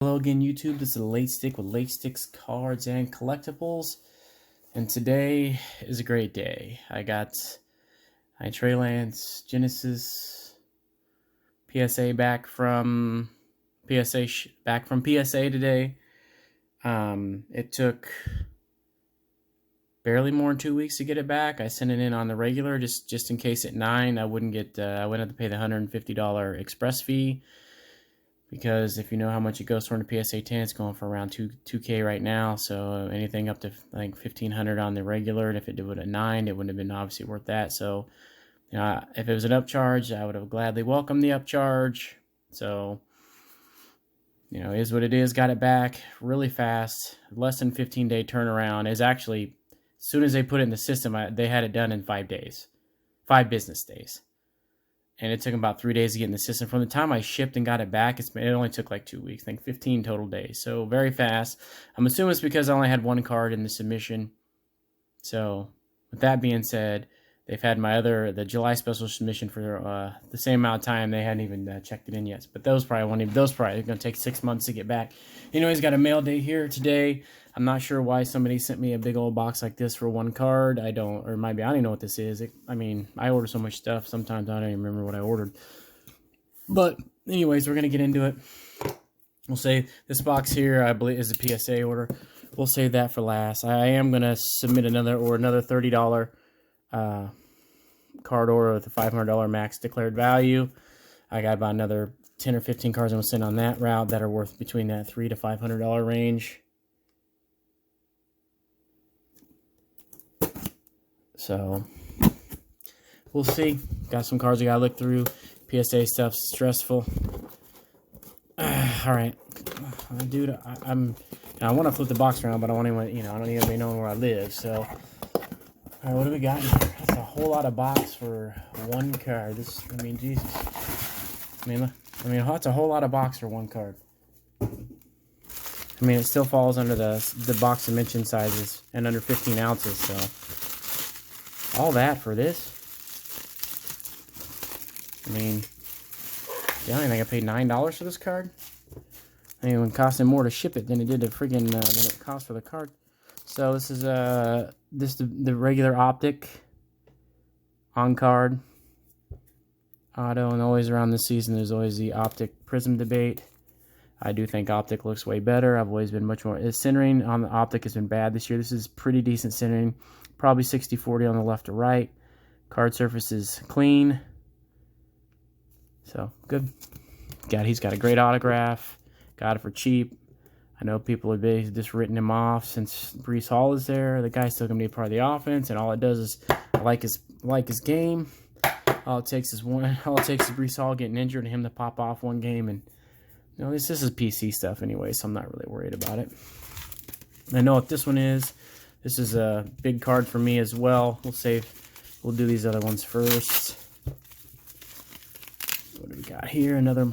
Hello again, YouTube. This is a Late Stick with Late Sticks cards and collectibles, and today is a great day. I got my Trey Genesis PSA back from PSA today. It took barely more than 2 weeks to get it back. I sent it in on the regular just in case at 9 I wouldn't have to pay the $150 express fee. Because if you know how much it goes for in a PSA 10, it's going for around 2K right now. So anything up to I think $1,500 on the regular, and if it did it at 9, it wouldn't have been obviously worth that. So if it was an upcharge, I would have gladly welcomed the upcharge. So it is what it is. Got it back really fast, less than 15-day turnaround. Is actually as soon as they put it in the system, they had it done in 5 days, 5 business days. And it took about 3 days to get in the system. From the time I shipped and got it back, it only took like 2 weeks. I think 15 total days. So very fast. I'm assuming it's because I only had one card in the submission. So with that being said, they've had the July special submission for the same amount of time. They hadn't even checked it in yet. But those probably going to take 6 months to get back. Anyways, got a mail day here today. I'm not sure why somebody sent me a big old box like this for one card. I don't even know what this is. I order so much stuff. Sometimes I don't even remember what I ordered. But anyways, we're going to get into it. We'll say this box here, I believe, is a PSA order. We'll save that for last. I am going to submit another $30 card order with a $500 max declared value. I got about another 10 or 15 cards I'm going to send on that route that are worth between that $300 to $500 range. So we'll see. Got some cards I gotta look through. PSA stuff's stressful. All right, dude. I want to flip the box around, but I don't need to be knowing where I live. So, all right, what do we got here? That's a whole lot of box for one card. Jesus. That's a whole lot of box for one card. It still falls under the box dimension sizes and under 15 ounces. So. All that for this? I don't think I paid $9 for this card. It would cost more to ship it than it did to friggin' than it cost for the card. So this is the regular Optic on card auto, and always around this season there's always the Optic Prism debate. I do think Optic looks way better. I've always been much more. Centering on the Optic has been bad this year. This is pretty decent centering. Probably 60-40 on the left or right. Card surface is clean. So, good. He's got a great autograph. Got it for cheap. I know people have basically just written him off since Breece Hall is there. The guy's still going to be a part of the offense, and all it does is like his game. All it takes is Breece Hall getting injured and him to pop off one game. And this is PC stuff anyway, so I'm not really worried about it. I know what this one is. This is a big card for me as well. We'll do these other ones first. What do we got here? Another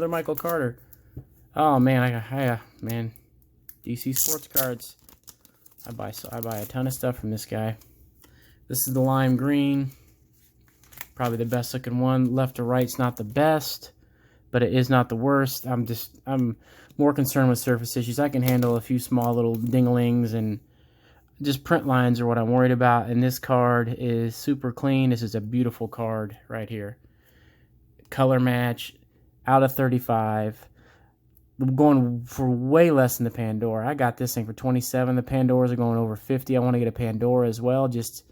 Michael Carter. Oh man, man, DC sports cards. I buy a ton of stuff from this guy. This is the lime green. Probably the best looking one. Left to right's not the best, but it is not the worst. I'm more concerned with surface issues. I can handle a few small little dinglings, and just print lines are what I'm worried about. And this card is super clean. This is a beautiful card right here. Color match, out of 35. I'm going for way less than the Pandora. I got this thing for 27. The Pandoras are going over 50. I want to get a Pandora as well. Just,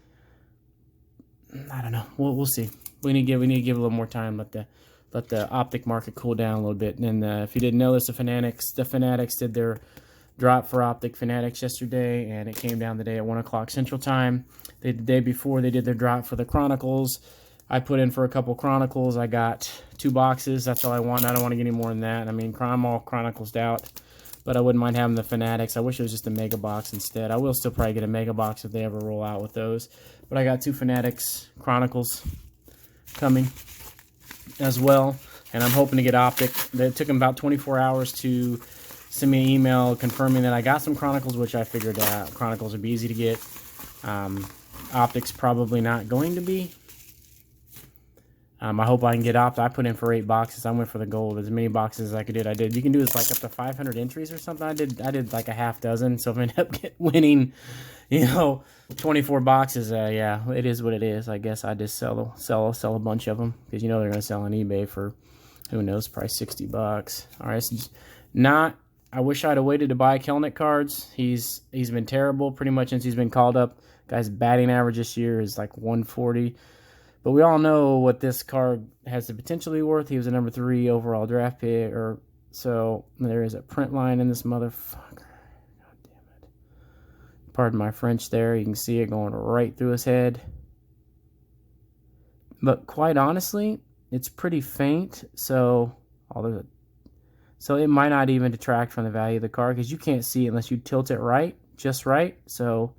I don't know. We'll see. We need to give a little more time. Let the Optic market cool down a little bit. And if you didn't know this, the Fanatics did their drop for Optic Fanatics yesterday, and it came down today at 1 o'clock Central Time. The day before, they did their drop for the Chronicles. I put in for a couple Chronicles. I got 2 boxes. That's all I want. I don't want to get any more than that. I'm all Chronicles out, but I wouldn't mind having the Fanatics. I wish it was just a Mega Box instead. I will still probably get a Mega Box if they ever roll out with those. But I got 2 Fanatics Chronicles coming as well, and I'm hoping to get Optic. It took them about 24 hours to send me an email confirming that I got some Chronicles, which I figured Chronicles would be easy to get. Optic's probably not going to be. I hope I can get opt. I put in for 8 boxes. I went for the gold. As many boxes as I could do. I did. You can do this like up to 500 entries or something. I did like a half dozen. So if I end up winning, 24 boxes, yeah, it is what it is. I guess I just sell a bunch of them because they're gonna sell on eBay for who knows, probably 60 bucks. All right, it's not. I wish I'd have waited to buy Kelnick cards. He's been terrible pretty much since he's been called up. Guy's batting average this year is like 140. But we all know what this card has the potential to be worth. He was a number 3 overall draft pick. So there is a print line in this motherfucker. God damn it. Pardon my French there. You can see it going right through his head. But quite honestly, it's pretty faint. So it might not even detract from the value of the card because you can't see it unless you tilt it right, just right. So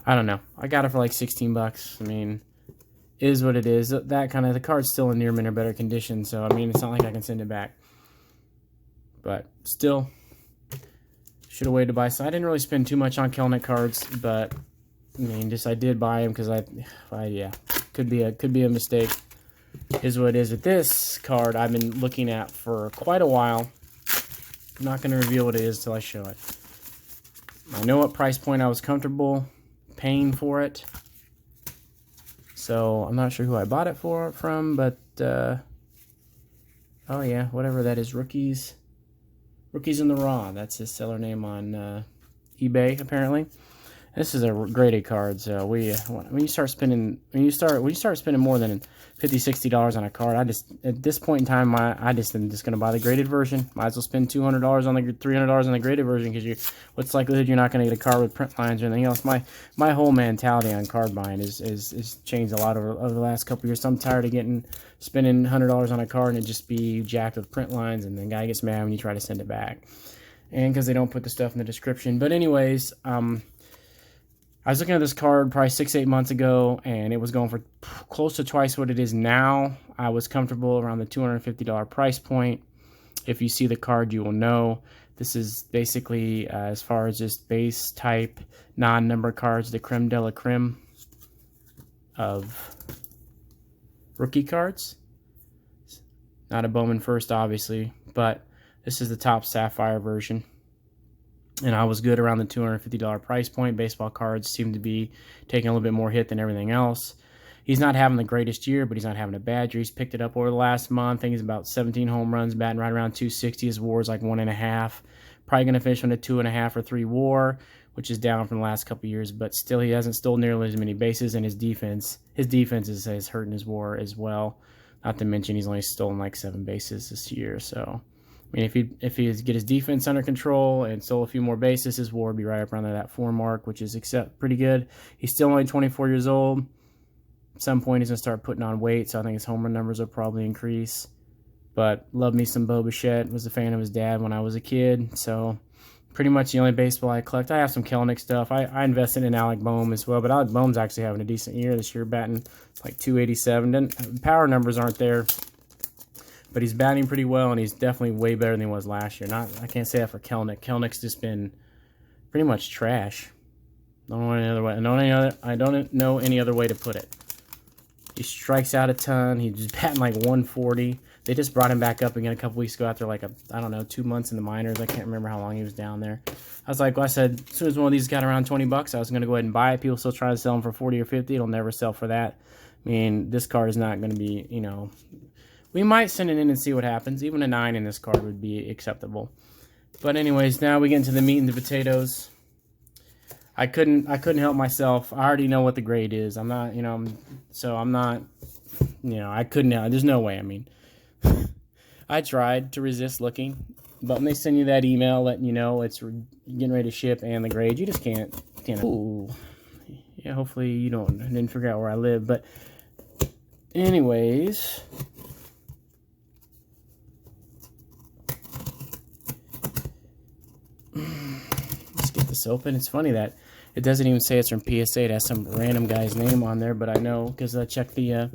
I don't know. I got it for like 16 bucks. I mean, it is what it is. The card's still in near mint or better condition. So, I mean, it's not like I can send it back. But still, should have waited to buy. So I didn't really spend too much on Kelnick cards. But, I mean, I did buy them because yeah, could be a mistake. Is what it is. With this card, I've been looking at for quite a while. I'm not going to reveal what it is until I show it. I know what price point I was comfortable paying for it, so I'm not sure who I bought it from, but oh yeah, whatever that is, Rookies in the Raw, that's his seller name on eBay apparently. This is a graded card, so when you start spending more than $50-$60 on a card, at this point in time, I'm just gonna buy the graded version. Might as well spend $200 on the $300 on the graded version because what's the likelihood you're not gonna get a card with print lines or anything else? My whole mentality on card buying is changed a lot over the last couple years. So I'm tired of spending $100 on a card and it just be jacked with print lines, and the guy gets mad when you try to send it back, and because they don't put the stuff in the description. But anyways, I was looking at this card probably 6-8 months ago, and it was going for close to twice what it is now. I was comfortable around the $250 price point. If you see the card, you will know. This is basically, as far as just base type, non-number cards, the creme de la creme of rookie cards. Not a Bowman first, obviously, but this is the top Sapphire version. And I was good around the $250 price point. Baseball cards seem to be taking a little bit more hit than everything else. He's not having the greatest year, but he's not having a bad year. He's picked it up over the last month. I think he's about 17 home runs, batting right around 260. His WAR is like 1.5. Probably going to finish on a 2.5 or 3 WAR, which is down from the last couple years. But still, he hasn't stolen nearly as many bases, and his defense is hurting his WAR as well. Not to mention he's only stolen like 7 bases this year, so... I mean, if he get his defense under control and stole a few more bases, his WAR would be right up around that 4 mark, which is pretty good. He's still only 24 years old. At some point, he's going to start putting on weight, so I think his home run numbers will probably increase. But love me some Bo Bichette. Was a fan of his dad when I was a kid, so pretty much the only baseball I collect. I have some Kelnick stuff. I invested in Alec Bohm as well, but Alec Bohm's actually having a decent year this year, batting like 287. Then power numbers aren't there. But he's batting pretty well, and he's definitely way better than he was last year. I can't say that for Kelnick. Kelnick's just been pretty much trash. I don't know any other way to put it. He strikes out a ton. He's just batting like 140. They just brought him back up again a couple weeks ago after like 2 months in the minors. I can't remember how long he was down there. I was like, well, I said, as soon as one of these got around 20 bucks, I was going to go ahead and buy it. People still trying to sell them for 40 or 50. It'll never sell for that. I mean, this card is not going to be, we might send it in and see what happens. Even a 9 in this card would be acceptable. But anyways, now we get into the meat and the potatoes. I couldn't help myself. I already know what the grade is. I'm not, I couldn't. There's no way. I mean, I tried to resist looking, but when they send you that email letting you know it's getting ready to ship and the grade, you just can't. Ooh. Yeah, hopefully you didn't figure out where I live. But anyways. Let's get this open. It's funny that it doesn't even say it's from PSA. It has some random guy's name on there, but I know because I checked the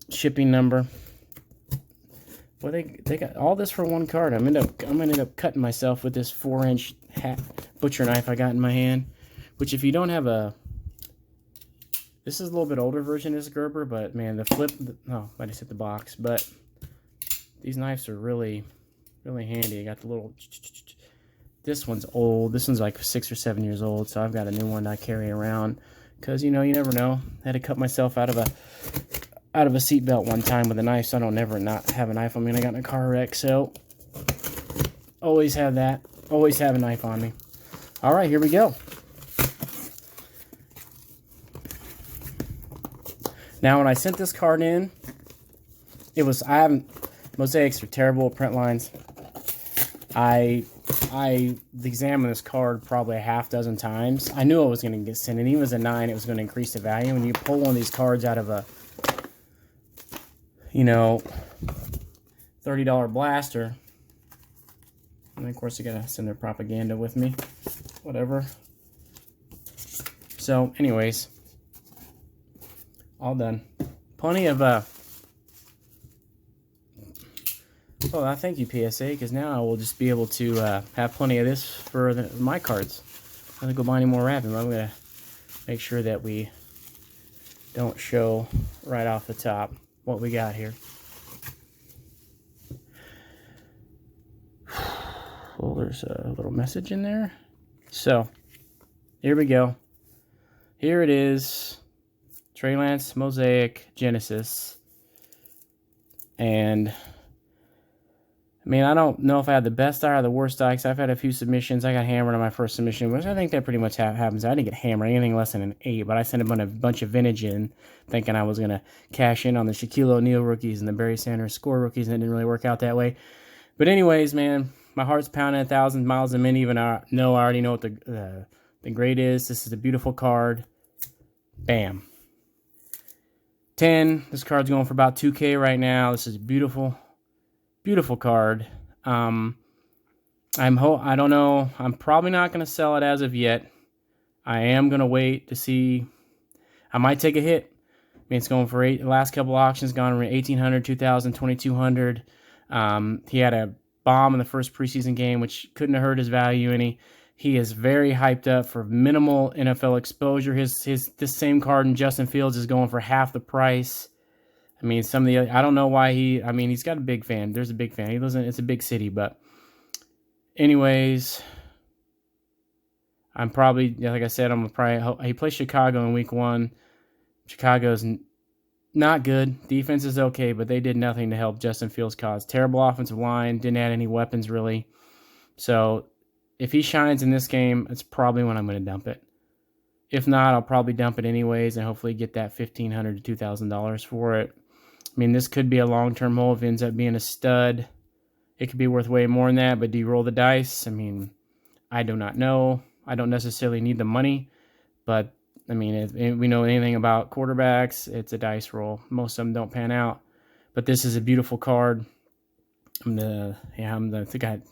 shipping number. Well, they got all this for one card. I'm gonna end up cutting myself with this 4-inch butcher knife I got in my hand. Which, if you don't have a This is a little bit older version of this Gerber, but man, the flip, oh, I just hit the box. But these knives are really, really handy. I got the little, this one's old. This one's like 6 or 7 years old, so I've got a new one I carry around. Because, you know, you never know. I had to cut myself out of a seatbelt one time with a knife, so I don't never not have a knife on me. And I got in a car wreck, so always have that. Always have a knife on me. All right, here we go. Now, when I sent this card in, mosaics are terrible at print lines. I examined this card probably a half dozen times. I knew it was going to get sent in. Even as a 9, it was going to increase the value. When you pull one of these cards out of a, you know, $30 blaster, and of course, you got to send their propaganda with me. Whatever. So, anyways, all done. Plenty of, well, I thank you, PSA, because now I will just be able to have plenty of this for my cards. I'm going to go buy any more wrapping, but I'm going to make sure that we don't show right off the top what we got here. Well, there's a little message in there. So, here we go. Here it is. Trey Lance Mosaic Genesis. And I mean, I don't know if I had the best eye or the worst eye, because I've had a few submissions. I got hammered on my first submission, which I think that pretty much happens. I didn't get hammered, anything less than an 8, but I sent a bunch of vintage in, thinking I was going to cash in on the Shaquille O'Neal rookies and the Barry Sanders score rookies, and it didn't really work out that way. But anyways, man, my heart's pounding 1,000 miles a minute, even I already know what the grade is. This is a beautiful card. Bam. 10. This card's going for about 2K right now. This is a beautiful, beautiful card. I don't know. I'm probably not going to sell it as of yet. I am going to wait to see. I might take a hit. I mean, it's going for the last couple auctions gone around 1,800, 2,000, 2,200. He had a bomb in the first preseason game, which couldn't have hurt his value any. He is very hyped up for minimal NFL exposure. This same card in Justin Fields is going for half the price. I mean, I don't know why he's got a big fan. There's a big fan. It's a big city, but anyways, I'm probably, like I said, he plays Chicago in week 1. Chicago's not good. Defense is okay, but they did nothing to help Justin Fields' cause. Terrible offensive line. Didn't add any weapons, really. So, if he shines in this game, it's probably when I'm going to dump it. If not, I'll probably dump it anyways and hopefully get that $1,500 to $2,000 for it. I mean, this could be a long-term hold if it ends up being a stud. It could be worth way more than that, but do you roll the dice? I mean, I do not know. I don't necessarily need the money, but, I mean, if we know anything about quarterbacks, it's a dice roll. Most of them don't pan out, but this is a beautiful card. I think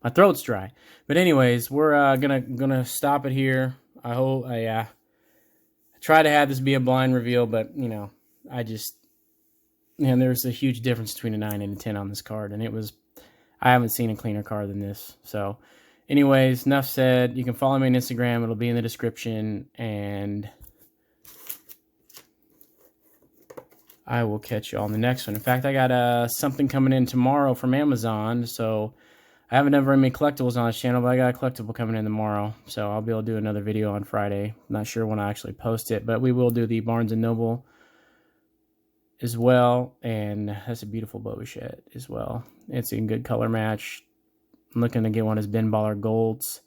my throat's dry. But anyways, we're gonna stop it here. I hope I try to have this be a blind reveal, but there's a huge difference between a 9 and a 10 on this card, and I haven't seen a cleaner card than this. So anyways, enough said. You can follow me on Instagram. It'll be in the description, and I will catch you on the next one. In fact, I got something coming in tomorrow from Amazon, so I haven't done very many collectibles on this channel, but I got a collectible coming in tomorrow, so I'll be able to do another video on Friday. Not sure when I actually post it, but we will do the Barnes & Noble as well, and that's a beautiful Bobichet as well. It's in good color match. I'm looking to get one of his Ben Baller Golds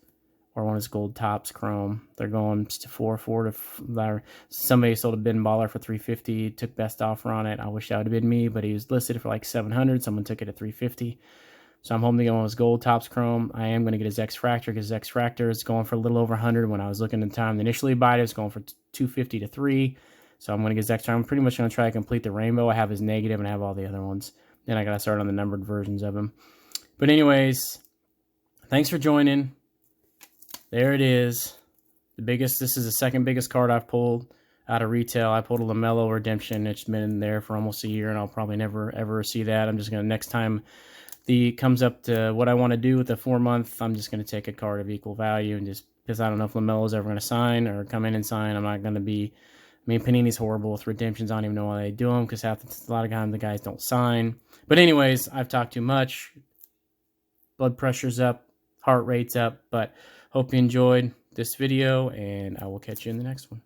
or one of his Gold Tops Chrome. They're going to 4.4 to. Somebody sold a Ben Baller for $350, took best offer on it. I wish that would have been me, but he was listed for like $700. Someone took it at $350. So I'm hoping to get one of his Gold Tops Chrome. I am going to get his X-Fractor, because his X-Fractor is going for a little over $100. When I was looking at the time to initially buy it, it was going for $250 to $300. So I'm going to get his X-Fractor. I'm pretty much going to try to complete the rainbow. I have his negative and I have all the other ones. Then I got to start on the numbered versions of him. But anyways, thanks for joining. There it is. This is the second biggest card I've pulled out of retail. I pulled a LaMelo Redemption. It's been there for almost a year, and I'll probably never, ever see that. I'm just going to, next time comes up to what I want to do with the 4-month, I'm just going to take a card of equal value, and just because I don't know if LaMelo's ever going to sign or come in and sign, I'm not going to be mean, Panini's horrible with redemptions. I don't even know why they do them, because a lot of times the guys don't sign. But anyways, I've talked too much. Blood pressure's up, heart rate's up. But hope you enjoyed this video, and I will catch you in the next one.